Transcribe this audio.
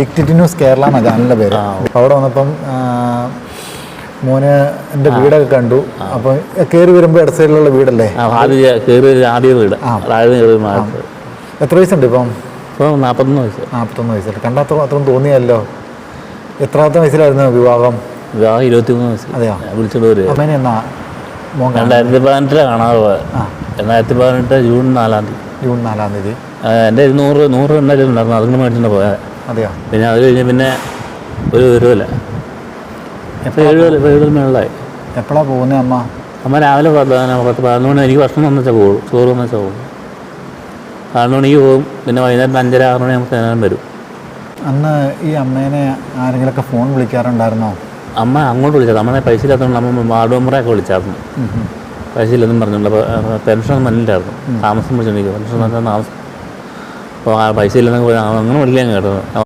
ഡിക്റ്റിറ്റി news Kerala എന്ന ചാനലിൻ്റെ പേര്. അവിടെ വന്നപ്പം മോന് എൻ്റെ വീടൊക്കെ കണ്ടു. അപ്പം കയറി വരുമ്പോൾ ഇട സൈഡിലുള്ള വീടല്ലേ? ആദ്യ വീട്. എത്ര വയസ്സുണ്ട് ഇപ്പം? ഇപ്പോൾ 41 വയസ്സ്. 41 വയസ്സല്ലേ? കണ്ടാത്ത അത്രയും തോന്നിയല്ലോ. എത്രാമത്തെ വയസ്സിലായിരുന്നു വിവാഹം? 23 വയസ്സ്. അതെയോ? വിളിച്ചോണ്ട് വരിക. അമ്മേനെ എന്നാ 2018 കാണാതെ പോയത്. 2018 ജൂൺ 4-ാം തീയതി. ജൂൺ 4-ാം തീയതി. എൻ്റെ 100 ഉണ്ടായിരുന്നു. അതിന് മേടിച്ചിട്ട് പോയത്. അതെയോ? പിന്നെ അത് കഴിഞ്ഞ് പിന്നെ ഒരു വിവരമില്ല. എപ്പോൾ 7 മേളിലായി. എപ്പോഴാണ് പോകുന്നത് അമ്മ? അമ്മ രാവിലെ 10-11 മണി. എനിക്ക് ഭക്ഷണം വന്നിച്ചാൽ പോകും, ചോറ് വന്നിച്ചാൽ പോകും. 11 മണിക്ക് പോകും. പിന്നെ വൈകുന്നേരം 5:30-6 മണി നമുക്ക് നേരം വരും. അന്ന് ഈ അമ്മേനെ ആരെങ്കിലുമൊക്കെ ഫോൺ വിളിക്കാറുണ്ടായിരുന്നോ? അമ്മ അങ്ങോട്ട് വിളിച്ചത്. അമ്മനെ പൈസ ഇല്ലാത്തതുകൊണ്ട് അമ്മ വാർഡ് മെമ്പറെയൊക്കെ വിളിച്ചായിരുന്നു. പൈസ ഇല്ലെന്നും പറഞ്ഞുകൊണ്ട്. അപ്പോൾ പെൻഷൻ മണ്ണിലായിരുന്നു താമസം. വിളിച്ചോണ്ടിരിക്കുക പെൻഷൻ താമസം. അപ്പോൾ പൈസ ഇല്ലെന്നൊക്കെ അങ്ങനെ വിളിക്കാൻ കേട്ടത്.